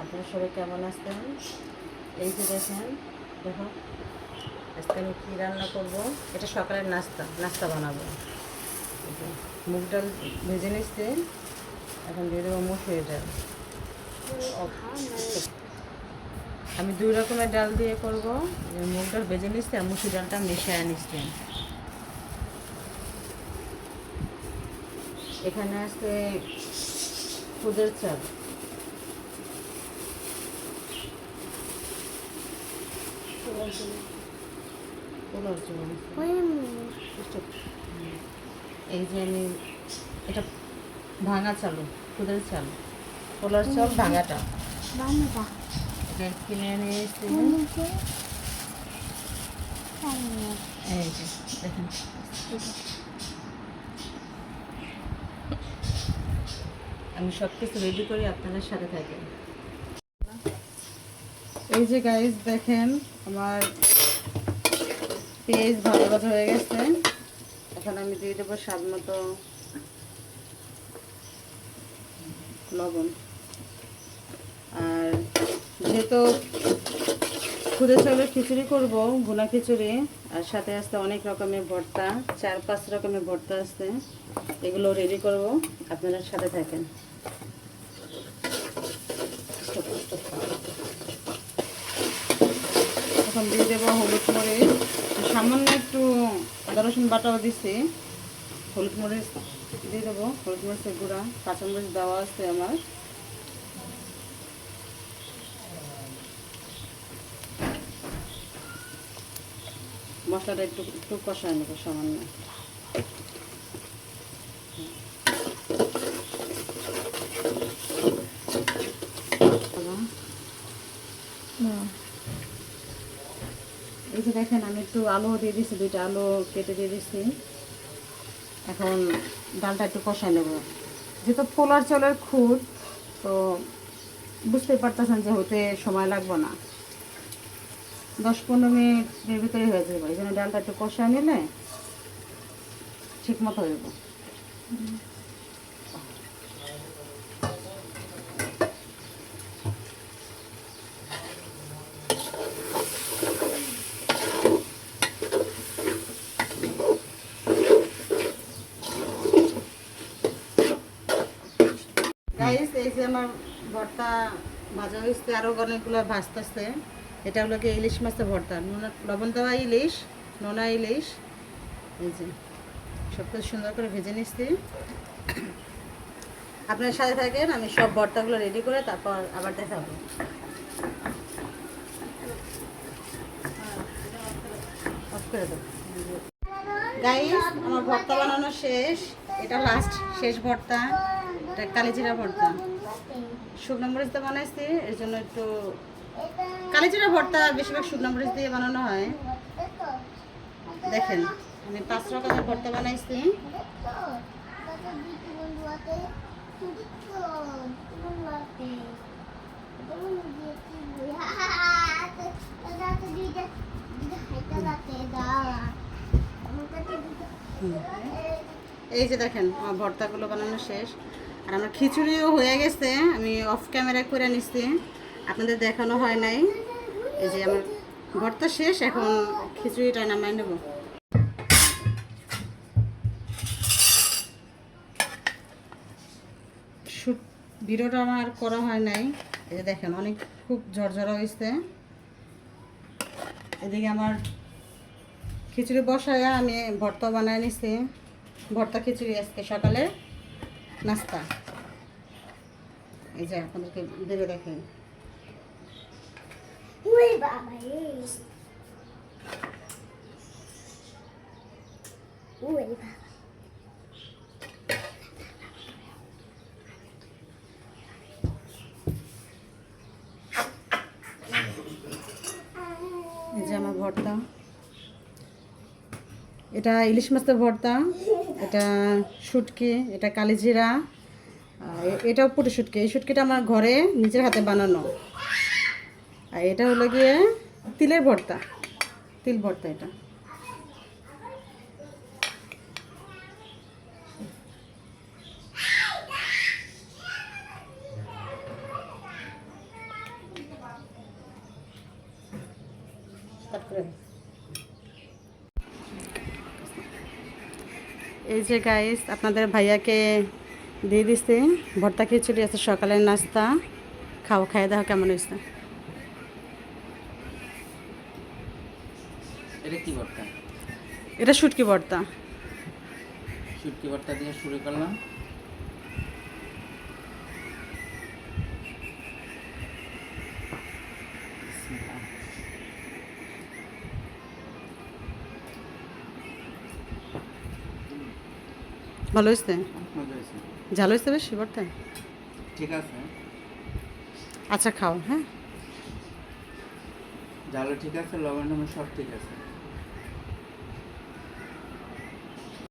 আপনারা সবাই কেমন আছেন? এই যে দেখেন, দেখো আজকে আমি কী রান্না করবো। এটা সকালের নাস্তা বানাবো। এই যে মুগ ডাল ভেজে নিচ্ছি, এখন দিয়ে দেবো মুসুরি ডাল। আমি দুই রকমের ডাল দিয়ে করবো। মুগ ডাল ভেজে নিচ্ছি আর মুসুরি ডালটা মিশিয়ে নিচ্ছি। এখানে আছে খুদের চাল, এই যে আমি এটা ভাঙা চাল, খুদের চাল, পোলার চাল ভাঙাটা এটা কিনে নিয়ে এসেছি। এই যে দেখেন, আমি সব কিছু রেডি করি, আপনাদের সাথে থাকেন। এই যে গাইস দেখেন, আমার পেঁয়াজ ভালো ভাজা হয়ে গেছে। এখন আমি দিয়ে দেবো স্বাদ মতো লবণ। আর যেহেতু খুদে চালের খিচুড়ি করব, ভুনা খিচুড়ি, আর সাথে আসতে অনেক রকমের ভর্তা, 4-5 রকমের ভর্তা আসতে, এগুলো রেডি করব, আপনারা সাথে থাকেন। এখন দিয়ে দেবো হলুদ মরিচ, সামান্য একটু আদা রসুন বাটাও দিচ্ছি। হলুদ মরিচ দিয়ে দেবো, হলুদ মরিচের গুঁড়া, কাঁচামরিচ দেওয়া আছে আমার। মশলাটা একটু একটু কষায় নেবো সামান্য। এই যে দেখেন, আমি একটু আলু দিয়ে দিচ্ছি, 2টা আলু কেটে দিয়ে দিচ্ছি। এখন ডালটা একটু কষায় নেব। যেহেতু পোলার চালের খুদ, তো বুঝতেই পারতেছেন যে হতে সময় লাগবে না, 10-15 মিনিটের ভিতরে হয়ে যাবে। এই জন্য ডালটা একটু কষায় নিলে ঠিক মতো হয়ে যাবে। গাইস, এই যে আমার ভর্তা ভাজা হয়েছে, আরও অনেকগুলো ভাজতেছে। এটা হলো কি ইলিশ মাছের ভর্তা, লবণ দেওয়া ইলিশ, নোনা ইলিশ। এই যে সব কিছু সুন্দর করে ভেজে নিচ্ছি। আপনার সাথে থাকেন, আমি সব ভর্তাগুলো রেডি করে তারপর আবার দেখাবো। অফ করে দেবো। গাইস, আমার ভর্তা বানানো শেষ। এটা লাস্ট শেষ ভর্তা, এটা কালিজিরা ভর্তা। শুকনো মরিচ দিয়ে বানাইছি, এর জন্য একটু কালিজিরা ভর্তা বেশিরভাগ শুকনো মরিচ দিয়ে বানানো হয়। দেখেন, আমি 5 রকমের ভর্তা বানাইছি। এই যে দেখেন, আমার ভর্তাগুলো বানানো শেষ, আর আমার খিচুড়িও হয়ে গেছে। আমি অফ ক্যামেরা করে নিচ্ছি, আপনাদের দেখানো হয় নাই। এই যে আমার ভর্তা শেষ, এখন খিচুড়িটা নামাই নেব। শুট ভিডিওটা আমার করা হয় নাই। এই যে দেখেন, অনেক খুব ঝরঝরা হয়েছে। এদিকে আমার খিচুড়ি বসায় আমি ভর্তা বানায় নিছি। ভর্তা খিচুড়ি আজকে সকালে নাস্তা। এই যে আপনাদেরকে দেবে দেখেন। এই যে আমার ভর্তা, এটা ইলিশ মাছের ভর্তা, এটা শুটকি, এটা কালিজিরা, এটাও পুরো শুটকি। এই শুটকিটা আমার ঘরে নিজের হাতে বানানো। আর এটা হলো গিয়ে তিলের ভর্তা, তিল ভর্তা। এটা এই যে গাইস আপনাদের ভাইয়াকে দিয়ে দিচ্ছে ভর্তা খিচুড়ি আছে, সকালের নাস্তা। খাওয়া দাওয়া কেমন হয়েছে? এটা কি ভর্তা? এটা শুটকি ভর্তা। শুটকি ভর্তা দিয়ে শুরু করলাম। ভালো হয়েছে? মজা হয়েছে। ঝাল হয়েছে বেশি ভর্তায়? ঠিক আছে, আচ্ছা খাও। হ্যাঁ, জালো ঠিক আছে, লবণ টবণ সব ঠিক আছে।